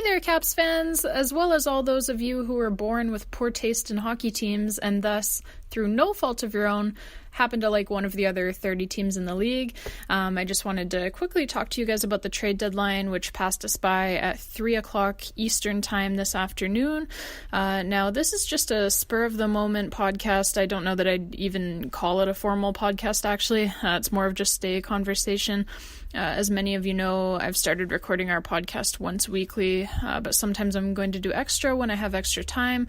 there, Caps fans, as well as all those of you who were born with poor taste in hockey teams and thus, through no fault of your own, happen to like one of the other 30 teams in the league. I just wanted to quickly talk to you guys about the trade deadline, which passed us by at 3 o'clock Eastern time this afternoon. Now, this is just a spur-of-the-moment podcast. I don't know that I'd even call it a formal podcast, actually. It's more of just a conversation. As many of you know, I've started recording our podcast once weekly, but sometimes I'm going to do extra when I have extra time,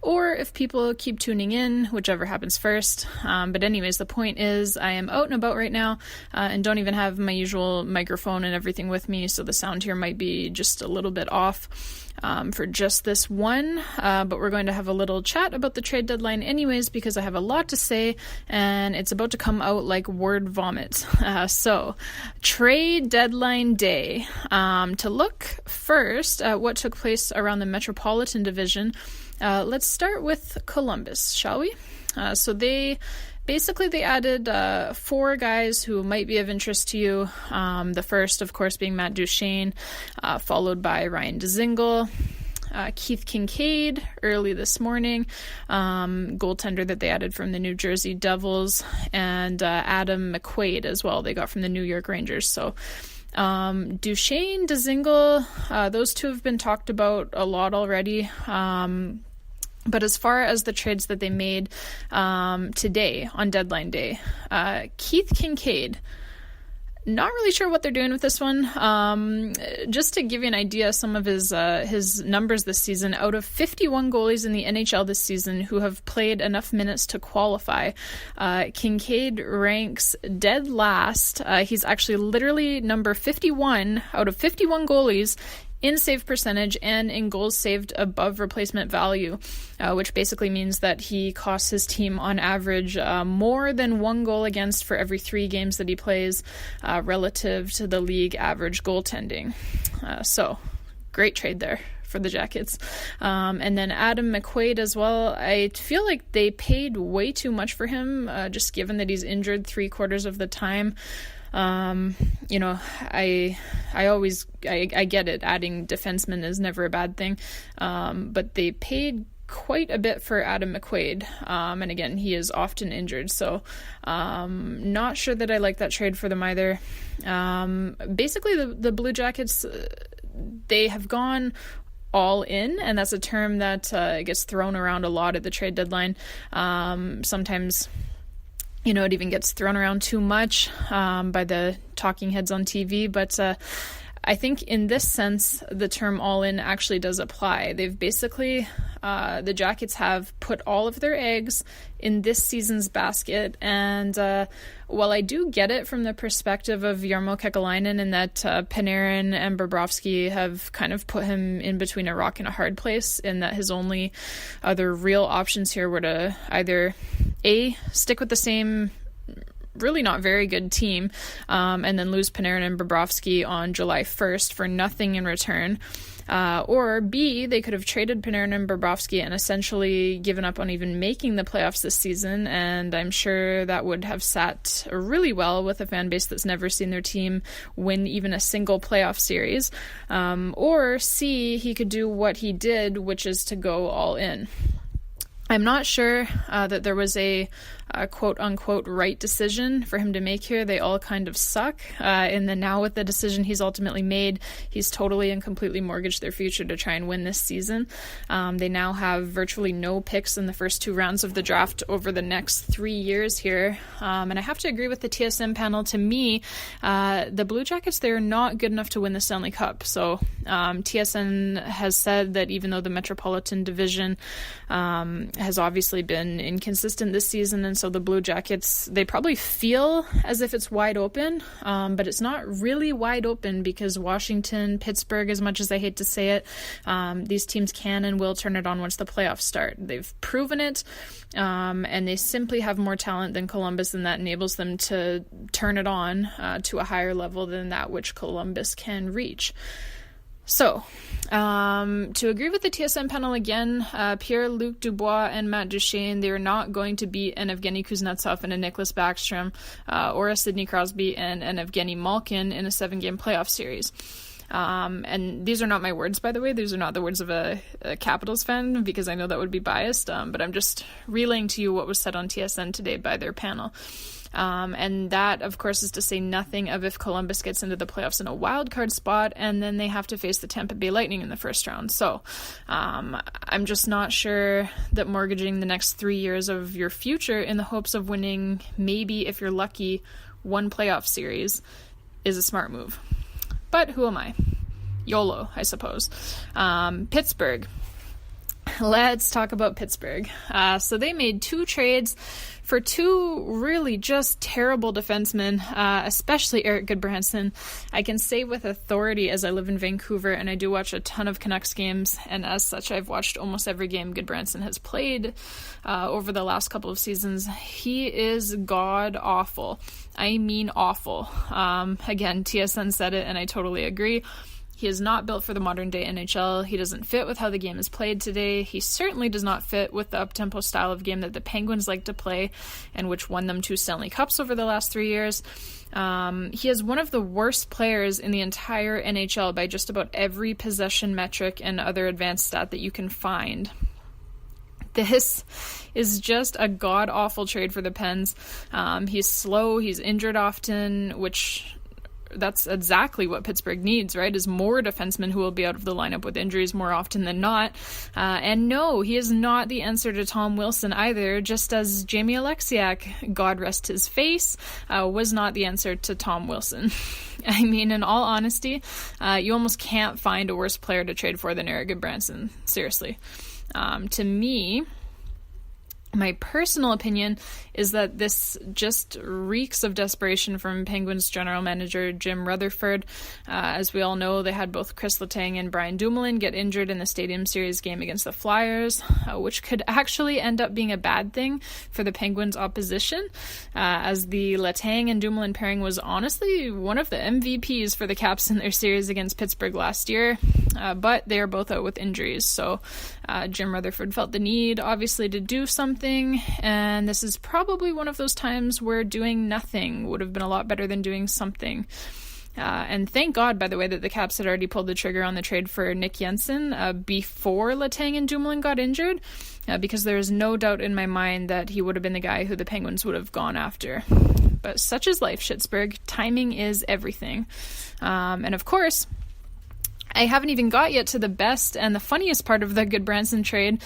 or if people keep tuning in, whichever happens first. But anyways, the point is I am out and about right now and don't even have my usual microphone and everything with me, so the sound here might be just a little bit off for just this one. But we're going to have a little chat about the trade deadline anyways, because I have a lot to say and it's about to come out like word vomit. So, trade deadline day. To look first at what took place around the Metropolitan Division, let's start with Columbus, shall we? So they added 4 guys who might be of interest to you. The first, of course, being Matt Duchene, followed by Ryan Dzingel, Keith Kincaid early this morning, goaltender that they added from the New Jersey Devils, and Adam McQuaid as well, they got from the New York Rangers. So Duchene, Dzingel, those two have been talked about a lot already. But as far as the trades that they made today on deadline day, Keith Kincaid, not really sure what they're doing with this one. Just to give you an idea, some of his numbers this season, out of 51 goalies in the NHL this season who have played enough minutes to qualify, Kincaid ranks dead last. He's actually literally number 51 out of 51 goalies in save percentage and in goals saved above replacement value, which basically means that he costs his team on average more than 1 goal against for every 3 games that he plays, relative to the league average goaltending. So, great trade there for the Jackets. And then Adam McQuaid as well. I feel like they paid way too much for him, just given that he's injured 3/4 of the time. I get it. Adding defensemen is never a bad thing. But they paid quite a bit for Adam McQuaid. And again, he is often injured. So, not sure that I like that trade for them either. Basically the Blue Jackets, they have gone all in, and that's a term that gets thrown around a lot at the trade deadline. Sometimes it even gets thrown around too much by the talking heads on TV, but I think in this sense, the term all-in actually does apply. They've basically, the Jackets have put all of their eggs in this season's basket, and while I do get it from the perspective of Jarmo Kekalainen in that Panarin and Bobrovsky have kind of put him in between a rock and a hard place, in that his only other real options here were to either A, stick with the same really not very good team, and then lose Panarin and Bobrovsky on July 1st for nothing in return. Or B, they could have traded Panarin and Bobrovsky and essentially given up on even making the playoffs this season, and I'm sure that would have sat really well with a fan base that's never seen their team win even a single playoff series. Or C, he could do what he did, which is to go all in. I'm not sure that there was a quote-unquote right decision for him to make here. They all kind of suck. And then now with the decision he's ultimately made, he's totally and completely mortgaged their future to try and win this season. They now have virtually no picks in the first 2 rounds of the draft over the next 3 years here. And I have to agree with the TSN panel. To me, the Blue Jackets, they're not good enough to win the Stanley Cup. So TSN has said that even though the Metropolitan Division has obviously been inconsistent this season, and so the Blue Jackets, they probably feel as if it's wide open, but it's not really wide open, because Washington, Pittsburgh, as much as I hate to say it, these teams can and will turn it on once the playoffs start. They've proven it, and they simply have more talent than Columbus, and that enables them to turn it on to a higher level than that which Columbus can reach. So, to agree with the TSN panel again, Pierre-Luc Dubois and Matt Duchene, they are not going to beat an Evgeny Kuznetsov and a Nicklas Backstrom, or a Sidney Crosby and an Evgeny Malkin in a 7-game playoff series. And these are not my words, by the way. These are not the words of a Capitals fan, because I know that would be biased. But I'm just relaying to you what was said on TSN today by their panel. And that, of course, is to say nothing of if Columbus gets into the playoffs in a wild card spot and then they have to face the Tampa Bay Lightning in the first round. So I'm just not sure that mortgaging the next 3 years of your future in the hopes of winning, maybe if you're lucky, one playoff series is a smart move. But who am I? YOLO, I suppose. Pittsburgh. Let's talk about Pittsburgh. So they made 2 trades for 2 really just terrible defensemen, especially Erik Goodbranson. I can say with authority, as I live in Vancouver and I do watch a ton of Canucks games, and as such I've watched almost every game Goodbranson has played over the last couple of seasons. He is god-awful. I mean awful. Again, TSN said it and I totally agree. He is not built for the modern-day NHL. He doesn't fit with how the game is played today. He certainly does not fit with the up-tempo style of game that the Penguins like to play, and which won them 2 Stanley Cups over the last 3 years. He is one of the worst players in the entire NHL by just about every possession metric and other advanced stat that you can find. This is just a god-awful trade for the Pens. He's slow, he's injured often, which... that's exactly what Pittsburgh needs, right? Is more defensemen who will be out of the lineup with injuries more often than not. And no, he is not the answer to Tom Wilson either, just as Jamie Alexiak, God rest his face, was not the answer to Tom Wilson. I mean, in all honesty, you almost can't find a worse player to trade for than Erik Goodbranson. Seriously. To me... my personal opinion is that this just reeks of desperation from Penguins general manager Jim Rutherford. As we all know, they had both Chris Letang and Brian Dumoulin get injured in the Stadium Series game against the Flyers, which could actually end up being a bad thing for the Penguins' opposition, as the Letang and Dumoulin pairing was honestly one of the MVPs for the Caps in their series against Pittsburgh last year, but they are both out with injuries, so Jim Rutherford felt the need, obviously, to do something, and this is probably one of those times where doing nothing would have been a lot better than doing something. And thank God, by the way, that the Caps had already pulled the trigger on the trade for Nick Jensen before Letang and Dumoulin got injured, because there is no doubt in my mind that he would have been the guy who the Penguins would have gone after. But such is life, Schittsburg. Timing is everything. And of course... I haven't even got yet to the best and the funniest part of the Goodbranson trade,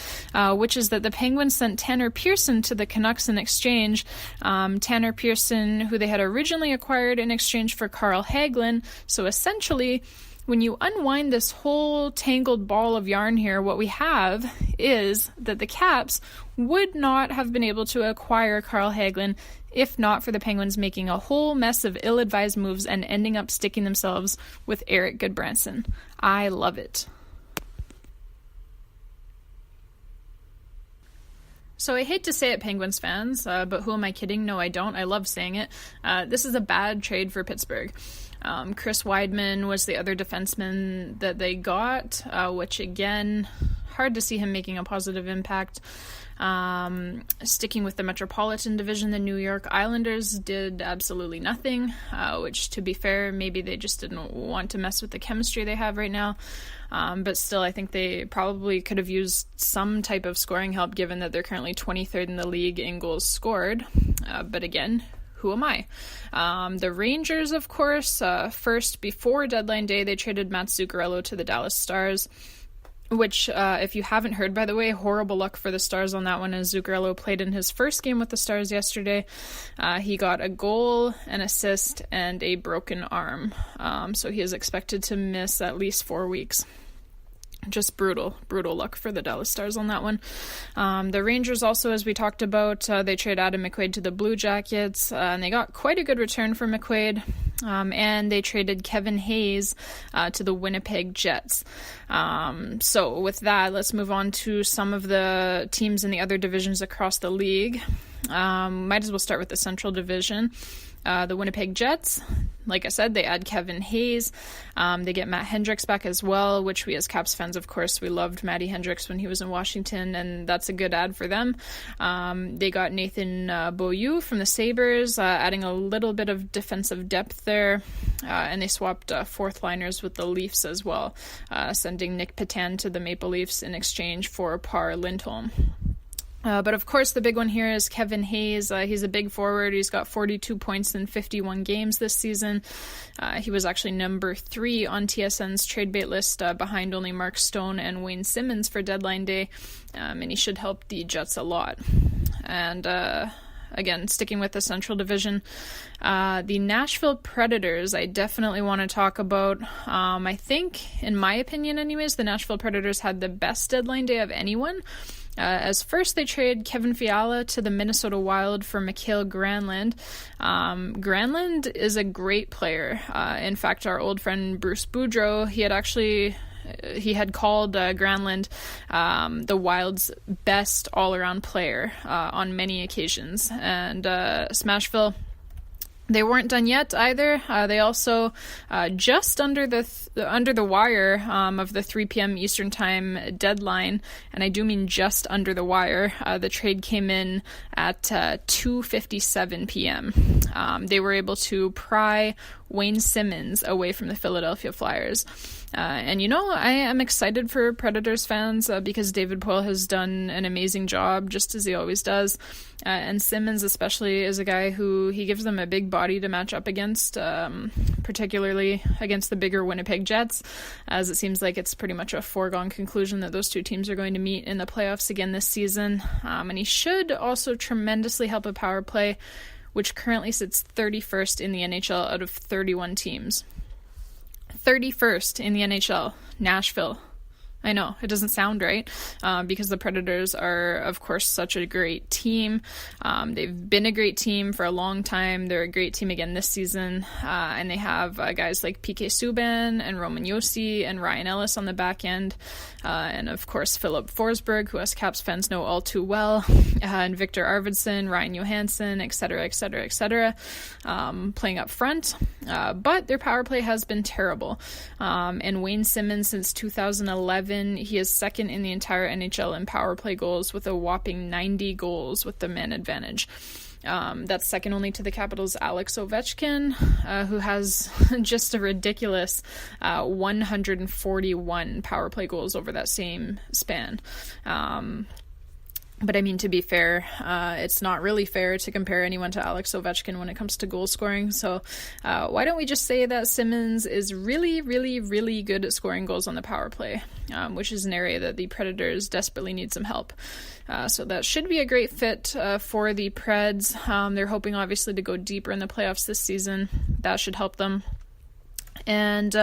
which is that the Penguins sent Tanner Pearson to the Canucks in exchange. Tanner Pearson, who they had originally acquired in exchange for Carl Hagelin. So essentially, when you unwind this whole tangled ball of yarn here, what we have is that the Caps would not have been able to acquire Carl Hagelin if not for the Penguins making a whole mess of ill-advised moves and ending up sticking themselves with Erik Goodbranson. I love it. So I hate to say it, Penguins fans, but who am I kidding? No, I don't. I love saying it. This is a bad trade for Pittsburgh. Chris Weidman was the other defenseman that they got, which again, hard to see him making a positive impact. Sticking with the Metropolitan Division, the New York Islanders did absolutely nothing, which, to be fair, maybe they just didn't want to mess with the chemistry they have right now. But still, I think they probably could have used some type of scoring help, given that they're currently 23rd in the league in goals scored. But again, who am I? The Rangers, of course, first before deadline day, they traded Matt Zuccarello to the Dallas Stars. Which, if you haven't heard, by the way, horrible luck for the Stars on that one, as Zuccarello played in his first game with the Stars yesterday. He got a goal, an assist, and a broken arm. So he is expected to miss at least 4 weeks. Just brutal luck for the Dallas Stars on that one. The Rangers also, as we talked about, they traded Adam McQuaid to the Blue Jackets, and they got quite a good return for McQuaid. And they traded Kevin Hayes to the Winnipeg Jets. So with that, let's move on to some of the teams in the other divisions across the league. Might as well start with the Central Division. The Winnipeg Jets, like I said, they add Kevin Hayes. They get Matt Hendricks back as well, which we as Caps fans, of course, we loved Matty Hendricks when he was in Washington, and that's a good add for them. They got Nathan Beaulieu from the Sabres, adding a little bit of defensive depth there, and they swapped fourth liners with the Leafs as well, sending Nick Petan to the Maple Leafs in exchange for Par Lindholm. But of course, the big one here is Kevin Hayes. He's a big forward. He's got 42 points in 51 games this season. He was actually number 3 on TSN's trade bait list, behind only Mark Stone and Wayne Simmons for deadline day, and he should help the Jets a lot. And again, sticking with the Central Division, the Nashville Predators, I definitely want to talk about. I think, in my opinion anyways, the Nashville Predators had the best deadline day of anyone. As first, they trade Kevin Fiala to the Minnesota Wild for Mikael Granlund. Granlund is a great player. In fact, our old friend Bruce Boudreau, he had called Granlund the Wild's best all-around player on many occasions. And Smashville, they weren't done yet either. They also, just under the wire of the 3 p.m. Eastern Time deadline, and I do mean just under the wire, the trade came in at 2:57 p.m. They were able to pry Wayne Simmons away from the Philadelphia Flyers. And I am excited for Predators fans because David Poile has done an amazing job, just as he always does. And Simmons especially is a guy who he gives them a big body to match up against, particularly against the bigger Winnipeg Jets, as it seems like it's pretty much a foregone conclusion that those two teams are going to meet in the playoffs again this season. And he should also tremendously help a power play, which currently sits 31st in the NHL out of 31 teams. 31st in the NHL, Nashville. I know, it doesn't sound right, because the Predators are, of course, such a great team. They've been a great team for a long time. They're a great team again this season, and they have guys like PK Subban and Roman Josi and Ryan Ellis on the back end, and of course Philip Forsberg, who us Caps fans know all too well, and Victor Arvidsson, Ryan Johansson, etc., etc., etc., playing up front. But their power play has been terrible, and Wayne Simmons since 2011, he is second in the entire NHL in power play goals with a whopping 90 goals with the man advantage. That's second only to the Capitals' Alex Ovechkin, who has just a ridiculous 141 power play goals over that same span. But I mean, to be fair, it's not really fair to compare anyone to Alex Ovechkin when it comes to goal scoring. So why don't we just say that Simmons is really, really, really good at scoring goals on the power play, which is an area that the Predators desperately need some help. So that should be a great fit for the Preds. They're hoping, obviously, to go deeper in the playoffs this season. That should help them. And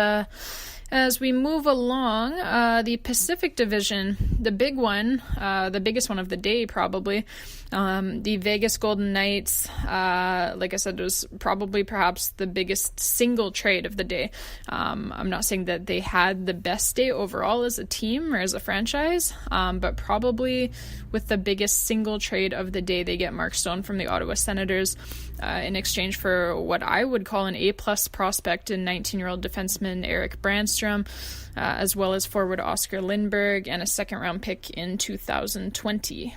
as we move along, the Pacific Division, the big one, the biggest one of the day probably, the Vegas Golden Knights, like I said, was probably perhaps the biggest single trade of the day. I'm not saying that they had the best day overall as a team or as a franchise, but probably with the biggest single trade of the day, they get Mark Stone from the Ottawa Senators in exchange for what I would call an A-plus prospect in 19-year-old defenseman Eric Brandstrom, as well as forward Oscar Lindberg and a second-round pick in 2020.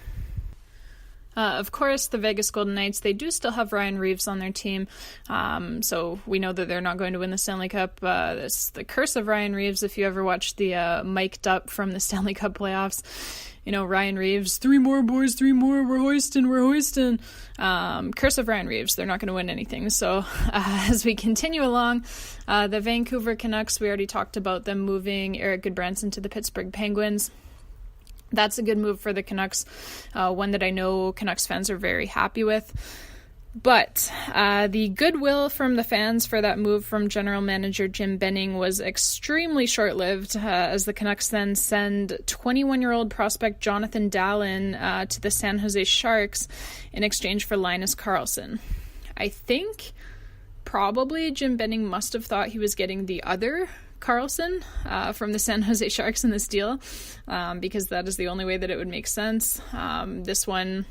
Of course, the Vegas Golden Knights, they do still have Ryan Reeves on their team, so we know that they're not going to win the Stanley Cup. It's the curse of Ryan Reeves. If you ever watched the Mic'd Up from the Stanley Cup playoffs, Ryan Reeves, 3 more, boys, 3 more, we're hoisting. Curse of Ryan Reeves, they're not going to win anything. So as we continue along, the Vancouver Canucks, we already talked about them moving Eric Goodbranson to the Pittsburgh Penguins. That's a good move for the Canucks, one that I know Canucks fans are very happy with. But the goodwill from the fans for that move from general manager Jim Benning was extremely short-lived, as the Canucks then send 21-year-old prospect Jonathan Dallin to the San Jose Sharks in exchange for Linus Karlsson. I think probably Jim Benning must have thought he was getting the other Karlsson from the San Jose Sharks in this deal, because that is the only way that it would make sense. This one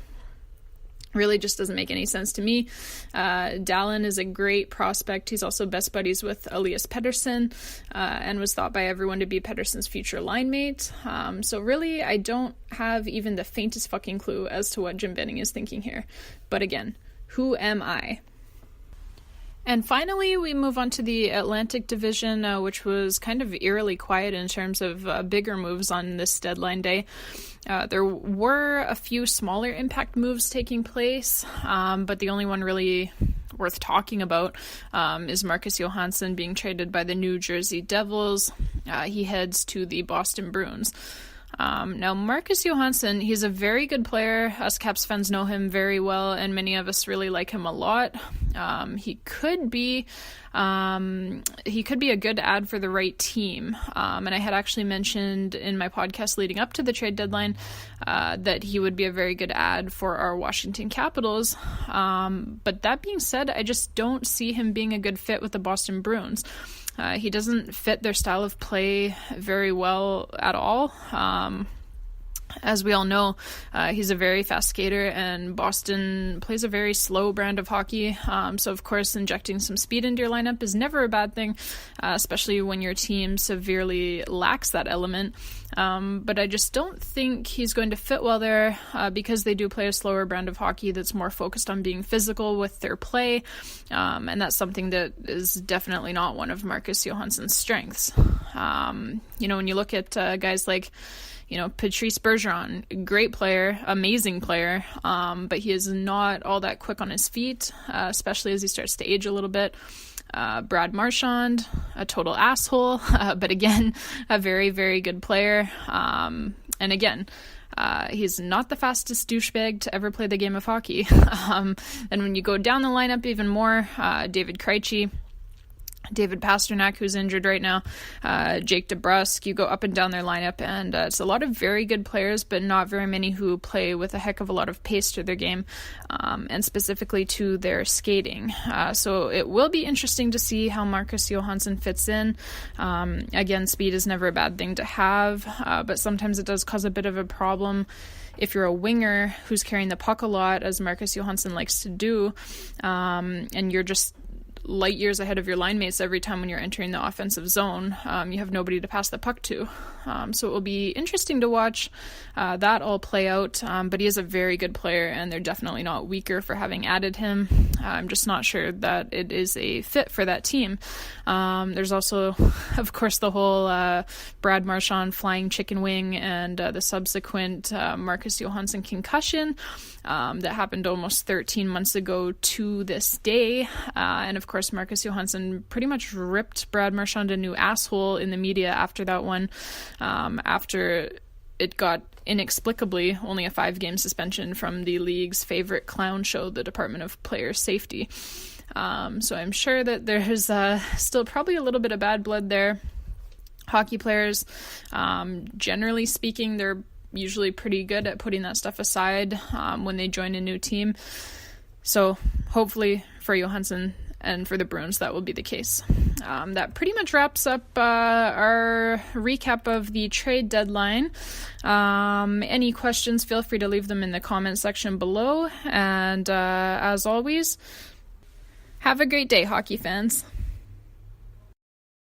Really just doesn't make any sense to me. Dallin is a great prospect. He's also best buddies with Elias Pettersson, and was thought by everyone to be Pettersson's future line mate. So really, I don't have even the faintest fucking clue as to what Jim Benning is thinking here. But again, who am I? And finally, we move on to the Atlantic Division, which was kind of eerily quiet in terms of bigger moves on this deadline day. There were a few smaller impact moves taking place, but the only one really worth talking about is Marcus Johansson being traded by the New Jersey Devils. He heads to the Boston Bruins. Now, Marcus Johansson, he's a very good player. Us Caps fans know him very well, and many of us really like him a lot. He could be a good ad for the right team. And I had actually mentioned in my podcast leading up to the trade deadline that he would be a very good ad for our Washington Capitals. But that being said, I just don't see him being a good fit with the Boston Bruins. He doesn't fit their style of play very well at all. As we all know, he's a very fast skater, and Boston plays a very slow brand of hockey. So, of course, injecting some speed into your lineup is never a bad thing, especially when your team severely lacks that element. But I just don't think he's going to fit well there because they do play a slower brand of hockey that's more focused on being physical with their play. And that's something that is definitely not one of Marcus Johansson's strengths. When you look at guys like Patrice Bergeron, great player, amazing player, but he is not all that quick on his feet, especially as he starts to age a little bit. Brad Marchand, a total asshole, but again, a very, very good player. And again, he's not the fastest douchebag to ever play the game of hockey. And when you go down the lineup even more, David Krejci, David Pasternak, who's injured right now, Jake DeBrusk, you go up and down their lineup, and it's a lot of very good players, but not very many who play with a heck of a lot of pace to their game, and specifically to their skating. So it will be interesting to see how Marcus Johansson fits in. Again, speed is never a bad thing to have, but sometimes it does cause a bit of a problem if you're a winger who's carrying the puck a lot, as Marcus Johansson likes to do, and you're just light years ahead of your line mates every time when you're entering the offensive zone. You have nobody to pass the puck to. So it will be interesting to watch that all play out. But he is a very good player, and they're definitely not weaker for having added him. I'm just not sure that it is a fit for that team. There's also, of course, the whole Brad Marchand flying chicken wing and the subsequent Marcus Johansson concussion that happened almost 13 months ago to this day. And of course, Marcus Johansson pretty much ripped Brad Marchand a new asshole in the media after that one, after it got inexplicably only a 5-game suspension from the league's favorite clown show, the Department of Player Safety. So I'm sure that there's still probably a little bit of bad blood there. Hockey players, generally speaking, they're usually pretty good at putting that stuff aside when they join a new team. So hopefully for Johansson and for the Bruins, that will be the case. That pretty much wraps up our recap of the trade deadline. Any questions, feel free to leave them in the comment section below. And as always, have a great day, hockey fans.